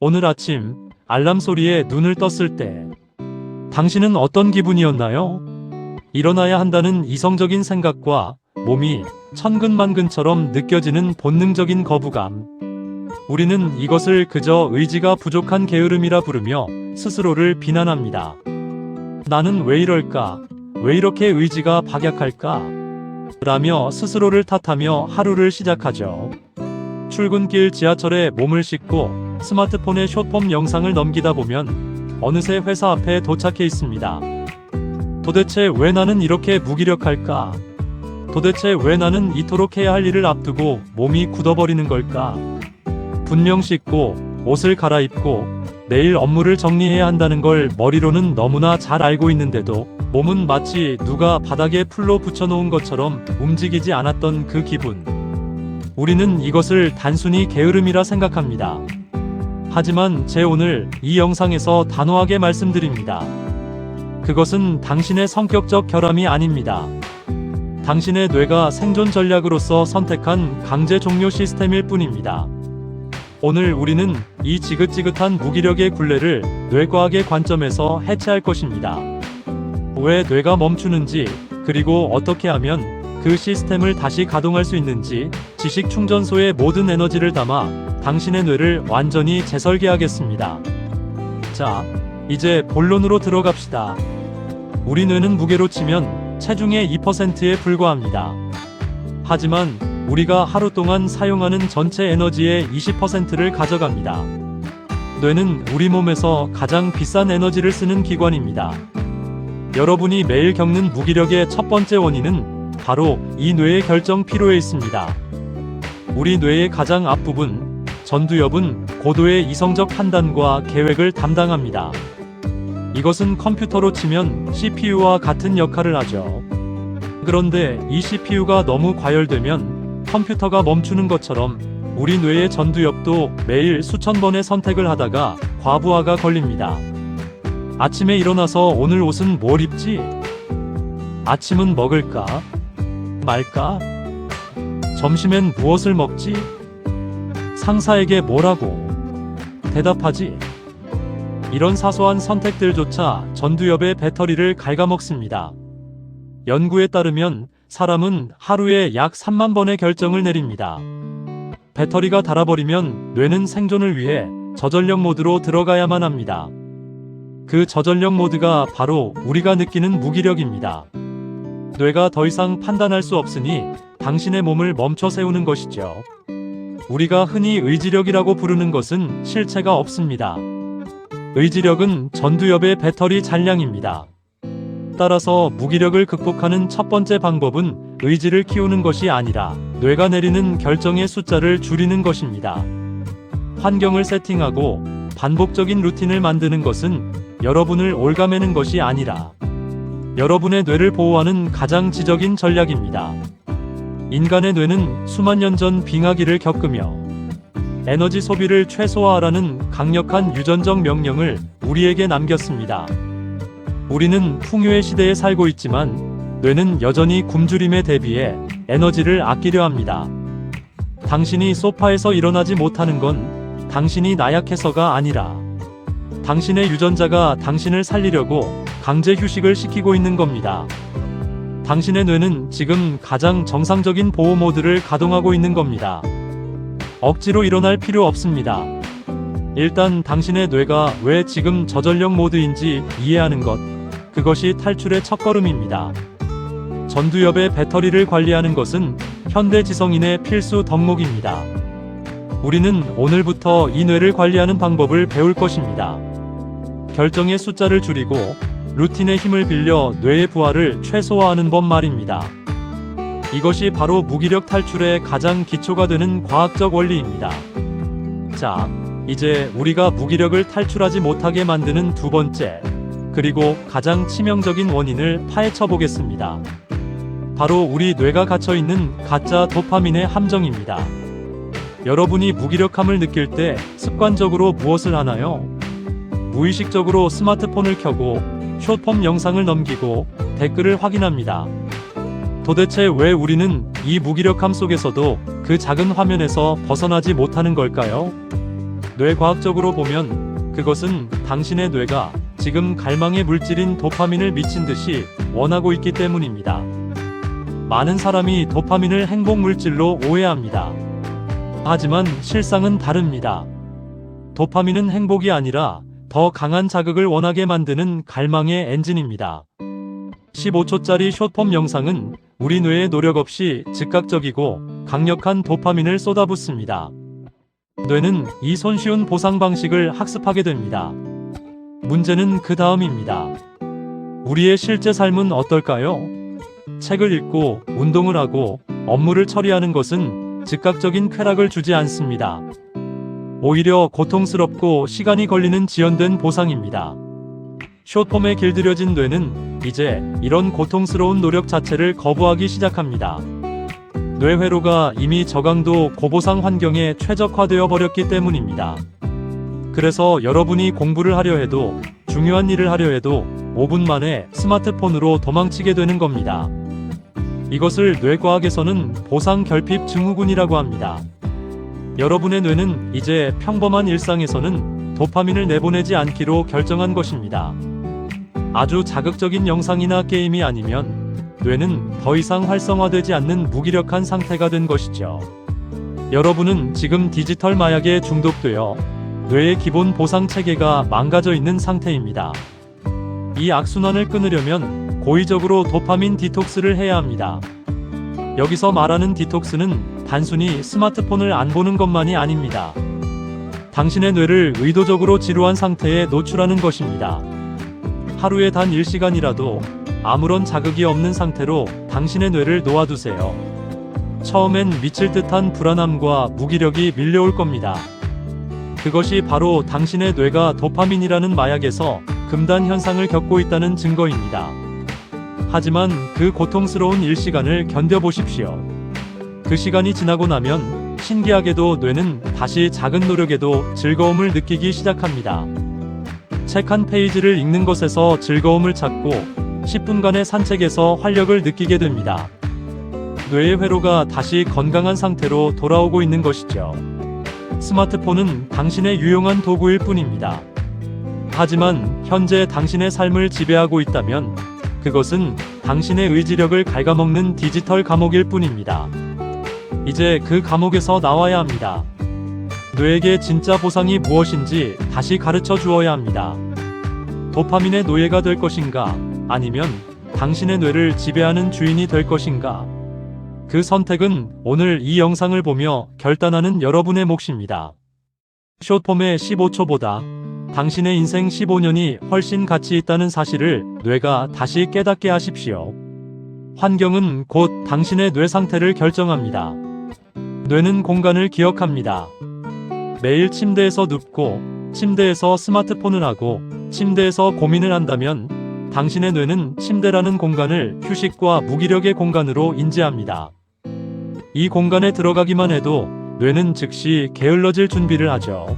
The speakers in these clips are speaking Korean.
오늘 아침 알람 소리에 눈을 떴을 때 당신은 어떤 기분이었나요? 일어나야 한다는 이성적인 생각과 몸이 천근만근처럼 느껴지는 본능적인 거부감. 우리는 이것을 그저 의지가 부족한 게으름이라 부르며 스스로를 비난합니다. 나는 왜 이럴까? 왜 이렇게 의지가 박약할까? 라며 스스로를 탓하며 하루를 시작하죠. 출근길 지하철에 몸을 싣고 스마트폰에 숏폼 영상을 넘기다 보면 어느새 회사 앞에 도착해 있습니다. 도대체 왜 나는 이렇게 무기력할까? 도대체 왜 나는 이토록 해야 할 일을 앞두고 몸이 굳어버리는 걸까? 분명 씻고 옷을 갈아입고 내일 업무를 정리해야 한다는 걸 머리로는 너무나 잘 알고 있는데도 몸은 마치 누가 바닥에 풀로 붙여놓은 것처럼 움직이지 않았던 그 기분. 우리는 이것을 단순히 게으름이라 생각합니다. 하지만 제 오늘 이 영상에서 단호하게 말씀드립니다. 그것은 당신의 성격적 결함이 아닙니다. 당신의 뇌가 생존 전략으로서 선택한 강제 종료 시스템일 뿐입니다. 오늘 우리는 이 지긋지긋한 무기력의 굴레를 뇌과학의 관점에서 해체할 것입니다. 왜 뇌가 멈추는지, 그리고 어떻게 하면 그 시스템을 다시 가동할 수 있는지, 지식 충전소에 모든 에너지를 담아 당신의 뇌를 완전히 재설계하겠습니다. 자, 이제 본론으로 들어갑시다. 우리 뇌는 무게로 치면 체중의 2%에 불과합니다. 하지만 우리가 하루 동안 사용하는 전체 에너지의 20%를 가져갑니다. 뇌는 우리 몸에서 가장 비싼 에너지를 쓰는 기관입니다. 여러분이 매일 겪는 무기력의 첫 번째 원인은 바로 이 뇌의 결정 피로에 있습니다. 우리 뇌의 가장 앞부분, 전두엽은 고도의 이성적 판단과 계획을 담당합니다. 이것은 컴퓨터로 치면 CPU와 같은 역할을 하죠. 그런데 이 CPU가 너무 과열되면 컴퓨터가 멈추는 것처럼 우리 뇌의 전두엽도 매일 수천 번의 선택을 하다가 과부하가 걸립니다. 아침에 일어나서 오늘 옷은 뭘 입지? 아침은 먹을까? 말까? 점심엔 무엇을 먹지? 상사에게 뭐라고 대답하지? 이런 사소한 선택들조차 전두엽의 배터리를 갉아먹습니다. 연구에 따르면 사람은 하루에 약 3만 번의 결정을 내립니다. 배터리가 닳아버리면 뇌는 생존을 위해 저전력 모드로 들어가야만 합니다. 그 저전력 모드가 바로 우리가 느끼는 무기력입니다. 뇌가 더 이상 판단할 수 없으니 당신의 몸을 멈춰 세우는 것이죠. 우리가 흔히 의지력이라고 부르는 것은 실체가 없습니다. 의지력은 전두엽의 배터리 잔량입니다. 따라서 무기력을 극복하는 첫 번째 방법은 의지를 키우는 것이 아니라 뇌가 내리는 결정의 숫자를 줄이는 것입니다. 환경을 세팅하고 반복적인 루틴을 만드는 것은 여러분을 올가매는 것이 아니라 여러분의 뇌를 보호하는 가장 지적인 전략입니다. 인간의 뇌는 수만 년 전 빙하기를 겪으며 에너지 소비를 최소화하라는 강력한 유전적 명령을 우리에게 남겼습니다. 우리는 풍요의 시대에 살고 있지만 뇌는 여전히 굶주림에 대비해 에너지를 아끼려 합니다. 당신이 소파에서 일어나지 못하는 건 당신이 나약해서가 아니라 당신의 유전자가 당신을 살리려고 강제 휴식을 시키고 있는 겁니다. 당신의 뇌는 지금 가장 정상적인 보호 모드를 가동하고 있는 겁니다. 억지로 일어날 필요 없습니다. 일단 당신의 뇌가 왜 지금 저전력 모드인지 이해하는 것, 그것이 탈출의 첫걸음입니다. 전두엽의 배터리를 관리하는 것은 현대 지성인의 필수 덕목입니다. 우리는 오늘부터 이 뇌를 관리하는 방법을 배울 것입니다. 결정의 숫자를 줄이고 루틴의 힘을 빌려 뇌의 부하를 최소화하는 법 말입니다. 이것이 바로 무기력 탈출의 가장 기초가 되는 과학적 원리입니다. 자, 이제 우리가 무기력을 탈출하지 못하게 만드는 두 번째, 그리고 가장 치명적인 원인을 파헤쳐 보겠습니다. 바로 우리 뇌가 갇혀있는 가짜 도파민의 함정입니다. 여러분이 무기력함을 느낄 때 습관적으로 무엇을 하나요? 무의식적으로 스마트폰을 켜고 숏폼 영상을 넘기고 댓글을 확인합니다. 도대체 왜 우리는 이 무기력함 속에서도 그 작은 화면에서 벗어나지 못하는 걸까요? 뇌과학적으로 보면 그것은 당신의 뇌가 지금 갈망의 물질인 도파민을 미친 듯이 원하고 있기 때문입니다. 많은 사람이 도파민을 행복 물질로 오해합니다. 하지만 실상은 다릅니다. 도파민은 행복이 아니라 더 강한 자극을 원하게 만드는 갈망의 엔진입니다. 15초짜리 숏폼 영상은 우리 뇌의 노력 없이 즉각적이고 강력한 도파민을 쏟아붓습니다. 뇌는 이 손쉬운 보상 방식을 학습하게 됩니다. 문제는 그 다음입니다. 우리의 실제 삶은 어떨까요? 책을 읽고 운동을 하고 업무를 처리하는 것은 즉각적인 쾌락을 주지 않습니다. 오히려 고통스럽고 시간이 걸리는 지연된 보상입니다. 숏폼에 길들여진 뇌는 이제 이런 고통스러운 노력 자체를 거부하기 시작합니다. 뇌회로가 이미 저강도 고보상 환경에 최적화되어 버렸기 때문입니다. 그래서 여러분이 공부를 하려 해도 중요한 일을 하려 해도 5분 만에 스마트폰으로 도망치게 되는 겁니다. 이것을 뇌과학에서는 보상 결핍 증후군이라고 합니다. 여러분의 뇌는 이제 평범한 일상에서는 도파민을 내보내지 않기로 결정한 것입니다. 아주 자극적인 영상이나 게임이 아니면 뇌는 더 이상 활성화되지 않는 무기력한 상태가 된 것이죠. 여러분은 지금 디지털 마약에 중독되어 뇌의 기본 보상 체계가 망가져 있는 상태입니다. 이 악순환을 끊으려면 고의적으로 도파민 디톡스를 해야 합니다. 여기서 말하는 디톡스는 단순히 스마트폰을 안 보는 것만이 아닙니다. 당신의 뇌를 의도적으로 지루한 상태에 노출하는 것입니다. 하루에 단 1시간이라도 아무런 자극이 없는 상태로 당신의 뇌를 놓아두세요. 처음엔 미칠 듯한 불안함과 무기력이 밀려올 겁니다. 그것이 바로 당신의 뇌가 도파민이라는 마약에서 금단 현상을 겪고 있다는 증거입니다. 하지만 그 고통스러운 일시간을 견뎌보십시오. 그 시간이 지나고 나면 신기하게도 뇌는 다시 작은 노력에도 즐거움을 느끼기 시작합니다. 책 한 페이지를 읽는 것에서 즐거움을 찾고 10분간의 산책에서 활력을 느끼게 됩니다. 뇌의 회로가 다시 건강한 상태로 돌아오고 있는 것이죠. 스마트폰은 당신의 유용한 도구일 뿐입니다. 하지만 현재 당신의 삶을 지배하고 있다면 그것은 당신의 의지력을 갉아먹는 디지털 감옥일 뿐입니다. 이제 그 감옥에서 나와야 합니다. 뇌에게 진짜 보상이 무엇인지 다시 가르쳐 주어야 합니다. 도파민의 노예가 될 것인가? 아니면 당신의 뇌를 지배하는 주인이 될 것인가? 그 선택은 오늘 이 영상을 보며 결단하는 여러분의 몫입니다. 숏폼의 15초보다 당신의 인생 15년이 훨씬 가치 있다는 사실을 뇌가 다시 깨닫게 하십시오. 환경은 곧 당신의 뇌 상태를 결정합니다. 뇌는 공간을 기억합니다. 매일 침대에서 눕고 침대에서 스마트폰을 하고 침대에서 고민을 한다면 당신의 뇌는 침대라는 공간을 휴식과 무기력의 공간으로 인지합니다. 이 공간에 들어가기만 해도 뇌는 즉시 게을러질 준비를 하죠.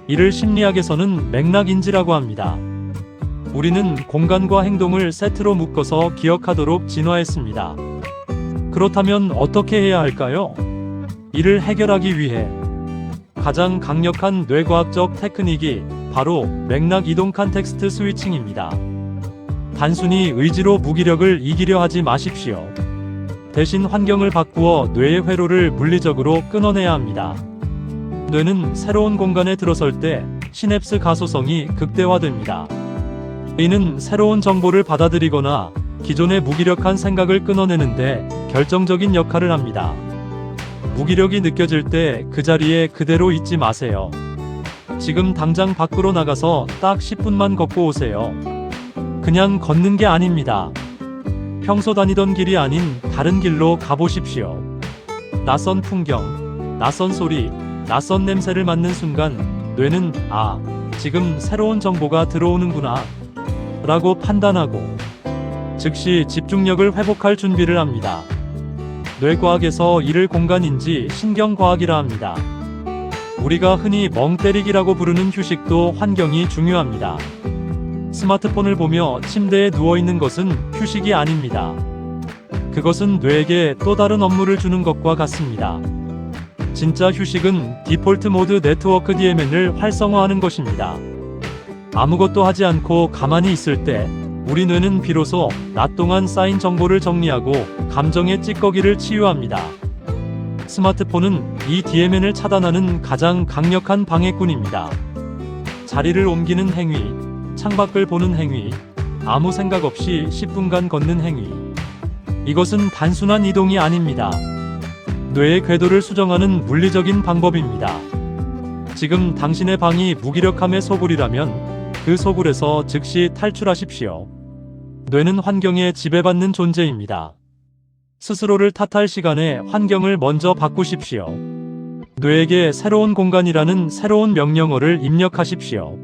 이를 심리학에서는 맥락인지라고 합니다. 우리는 공간과 행동을 세트로 묶어서 기억하도록 진화했습니다. 그렇다면 어떻게 해야 할까요? 이를 해결하기 위해 가장 강력한 뇌과학적 테크닉이 바로 맥락 이동 컨텍스트 스위칭입니다. 단순히 의지로 무기력을 이기려 하지 마십시오. 대신 환경을 바꾸어 뇌의 회로를 물리적으로 끊어내야 합니다. 뇌는 새로운 공간에 들어설 때 시냅스 가소성이 극대화됩니다. 이는 새로운 정보를 받아들이거나 기존의 무기력한 생각을 끊어내는데 결정적인 역할을 합니다. 무기력이 느껴질 때 그 자리에 그대로 있지 마세요. 지금 당장 밖으로 나가서 딱 10분만 걷고 오세요. 그냥 걷는 게 아닙니다. 평소 다니던 길이 아닌 다른 길로 가보십시오. 낯선 풍경, 낯선 소리, 낯선 냄새를 맡는 순간 뇌는 지금 새로운 정보가 들어오는구나 라고 판단하고 즉시 집중력을 회복할 준비를 합니다. 뇌과학에서 이를 공간인지 신경과학이라 합니다. 우리가 흔히 멍 때리기라고 부르는 휴식도 환경이 중요합니다. 스마트폰을 보며 침대에 누워있는 것은 휴식이 아닙니다. 그것은 뇌에게 또 다른 업무를 주는 것과 같습니다. 진짜 휴식은 디폴트 모드 네트워크 DMN을 활성화하는 것입니다. 아무것도 하지 않고 가만히 있을 때 우리 뇌는 비로소 낮 동안 쌓인 정보를 정리하고 감정의 찌꺼기를 치유합니다. 스마트폰은 이 DMN을 차단하는 가장 강력한 방해꾼입니다. 자리를 옮기는 행위, 창밖을 보는 행위, 아무 생각 없이 10분간 걷는 행위. 이것은 단순한 이동이 아닙니다. 뇌의 궤도를 수정하는 물리적인 방법입니다. 지금 당신의 방이 무기력함의 소굴이라면 그 소굴에서 즉시 탈출하십시오. 뇌는 환경에 지배받는 존재입니다. 스스로를 탓할 시간에 환경을 먼저 바꾸십시오. 뇌에게 새로운 공간이라는 새로운 명령어를 입력하십시오.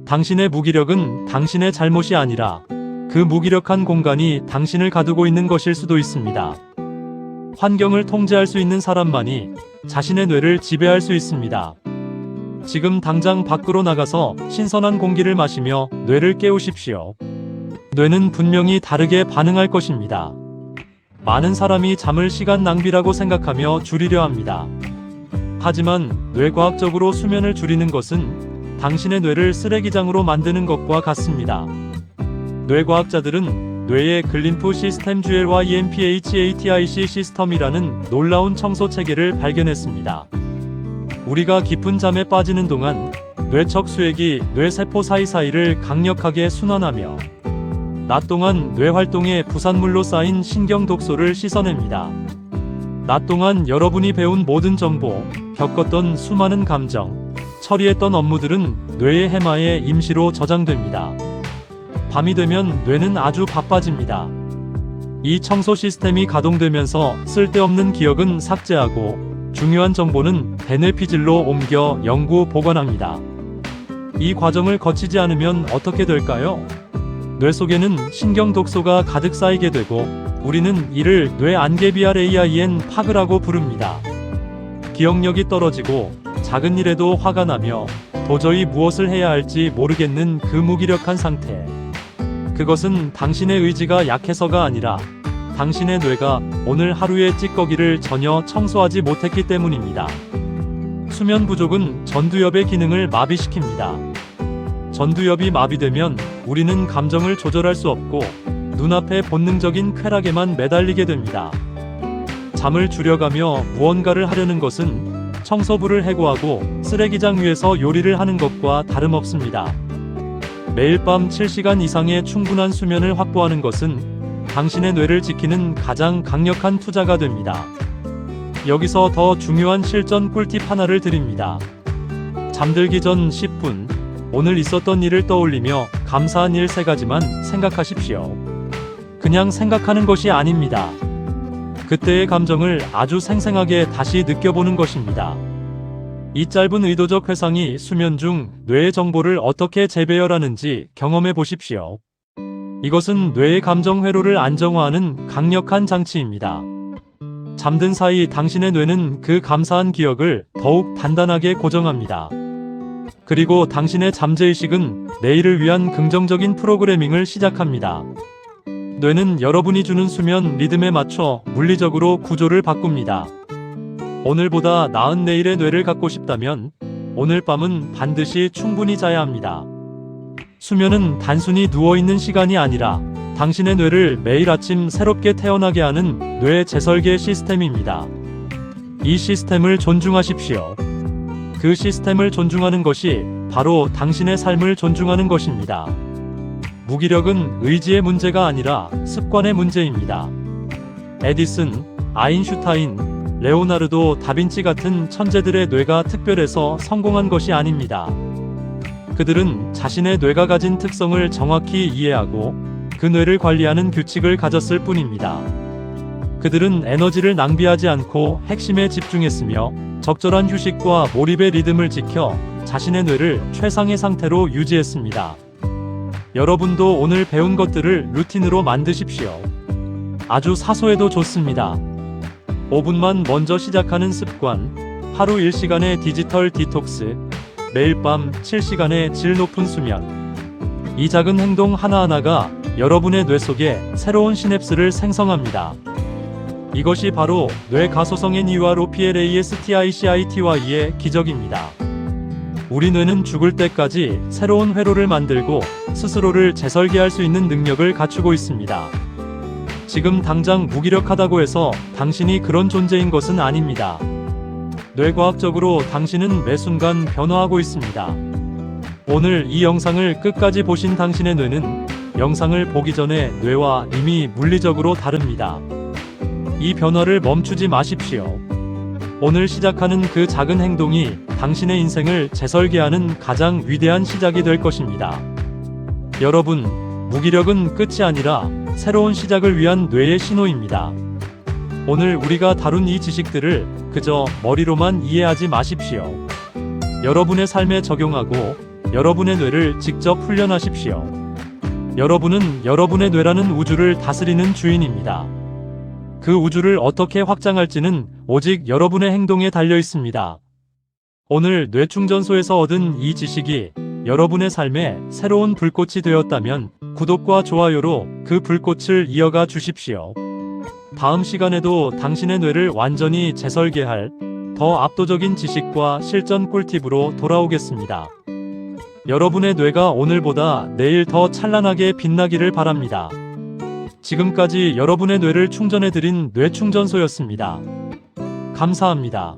당신의 무기력은 당신의 잘못이 아니라 그 무기력한 공간이 당신을 가두고 있는 것일 수도 있습니다. 환경을 통제할 수 있는 사람만이 자신의 뇌를 지배할 수 있습니다. 지금 당장 밖으로 나가서 신선한 공기를 마시며 뇌를 깨우십시오. 뇌는 분명히 다르게 반응할 것입니다. 많은 사람이 잠을 시간 낭비라고 생각하며 줄이려 합니다. 하지만 뇌과학적으로 수면을 줄이는 것은 당신의 뇌를 쓰레기장으로 만드는 것과 같습니다. 뇌과학자들은 뇌의 글림프 시스템 GLYMPHATIC 시스템이라는 놀라운 청소 체계를 발견했습니다. 우리가 깊은 잠에 빠지는 동안 뇌척 수액이 뇌세포 사이사이를 강력하게 순환하며 낮 동안 뇌 활동의 부산물로 쌓인 신경 독소를 씻어냅니다. 낮 동안 여러분이 배운 모든 정보, 겪었던 수많은 감정, 처리했던 업무들은 뇌의 해마에 임시로 저장됩니다. 밤이 되면 뇌는 아주 바빠집니다. 이 청소 시스템이 가동되면서 쓸데없는 기억은 삭제하고 중요한 정보는 대뇌피질로 옮겨 영구 보관합니다. 이 과정을 거치지 않으면 어떻게 될까요? 뇌 속에는 신경 독소가 가득 쌓이게 되고 우리는 이를 뇌 안개비아레이아이엔 파그라고 부릅니다. 기억력이 떨어지고 작은 일에도 화가 나며 도저히 무엇을 해야 할지 모르겠는 그 무기력한 상태. 그것은 당신의 의지가 약해서가 아니라 당신의 뇌가 오늘 하루의 찌꺼기를 전혀 청소하지 못했기 때문입니다. 수면 부족은 전두엽의 기능을 마비시킵니다. 전두엽이 마비되면 우리는 감정을 조절할 수 없고 눈앞의 본능적인 쾌락에만 매달리게 됩니다. 잠을 줄여가며 무언가를 하려는 것은 청소부를 해고하고 쓰레기장 위에서 요리를 하는 것과 다름없습니다. 매일 밤 7시간 이상의 충분한 수면을 확보하는 것은 당신의 뇌를 지키는 가장 강력한 투자가 됩니다. 여기서 더 중요한 실전 꿀팁 하나를 드립니다. 잠들기 전 10분, 오늘 있었던 일을 떠올리며 감사한 일 3가지만 생각하십시오. 그냥 생각하는 것이 아닙니다. 그때의 감정을 아주 생생하게 다시 느껴보는 것입니다. 이 짧은 의도적 회상이 수면 중 뇌의 정보를 어떻게 재배열하는지 경험해 보십시오. 이것은 뇌의 감정 회로를 안정화하는 강력한 장치입니다. 잠든 사이 당신의 뇌는 그 감사한 기억을 더욱 단단하게 고정합니다. 그리고 당신의 잠재의식은 내일을 위한 긍정적인 프로그래밍을 시작합니다. 뇌는 여러분이 주는 수면 리듬에 맞춰 물리적으로 구조를 바꿉니다. 오늘보다 나은 내일의 뇌를 갖고 싶다면 오늘 밤은 반드시 충분히 자야 합니다. 수면은 단순히 누워있는 시간이 아니라 당신의 뇌를 매일 아침 새롭게 태어나게 하는 뇌 재설계 시스템입니다. 이 시스템을 존중하십시오. 그 시스템을 존중하는 것이 바로 당신의 삶을 존중하는 것입니다. 무기력은 의지의 문제가 아니라 습관의 문제입니다. 에디슨, 아인슈타인, 레오나르도 다빈치 같은 천재들의 뇌가 특별해서 성공한 것이 아닙니다. 그들은 자신의 뇌가 가진 특성을 정확히 이해하고 그 뇌를 관리하는 규칙을 가졌을 뿐입니다. 그들은 에너지를 낭비하지 않고 핵심에 집중했으며 적절한 휴식과 몰입의 리듬을 지켜 자신의 뇌를 최상의 상태로 유지했습니다. 여러분도 오늘 배운 것들을 루틴으로 만드십시오. 아주 사소해도 좋습니다. 5분만 먼저 시작하는 습관, 하루 1시간의 디지털 디톡스, 매일 밤 7시간의 질 높은 수면. 이 작은 행동 하나하나가 여러분의 뇌 속에 새로운 시냅스를 생성합니다. 이것이 바로 뇌 가소성의 NeuroPLASTICITY의 기적입니다. 우리 뇌는 죽을 때까지 새로운 회로를 만들고 스스로를 재설계할 수 있는 능력을 갖추고 있습니다. 지금 당장 무기력하다고 해서 당신이 그런 존재인 것은 아닙니다. 뇌과학적으로 당신은 매 순간 변화하고 있습니다. 오늘 이 영상을 끝까지 보신 당신의 뇌는 영상을 보기 전에 뇌와 이미 물리적으로 다릅니다. 이 변화를 멈추지 마십시오. 오늘 시작하는 그 작은 행동이 당신의 인생을 재설계하는 가장 위대한 시작이 될 것입니다. 여러분, 무기력은 끝이 아니라 새로운 시작을 위한 뇌의 신호입니다. 오늘 우리가 다룬 이 지식들을 그저 머리로만 이해하지 마십시오. 여러분의 삶에 적용하고 여러분의 뇌를 직접 훈련하십시오. 여러분은 여러분의 뇌라는 우주를 다스리는 주인입니다. 그 우주를 어떻게 확장할지는 오직 여러분의 행동에 달려 있습니다. 오늘 뇌충전소에서 얻은 이 지식이 여러분의 삶에 새로운 불꽃이 되었다면 구독과 좋아요로 그 불꽃을 이어가 주십시오. 다음 시간에도 당신의 뇌를 완전히 재설계할 더 압도적인 지식과 실전 꿀팁으로 돌아오겠습니다. 여러분의 뇌가 오늘보다 내일 더 찬란하게 빛나기를 바랍니다. 지금까지 여러분의 뇌를 충전해드린 뇌충전소였습니다. 감사합니다.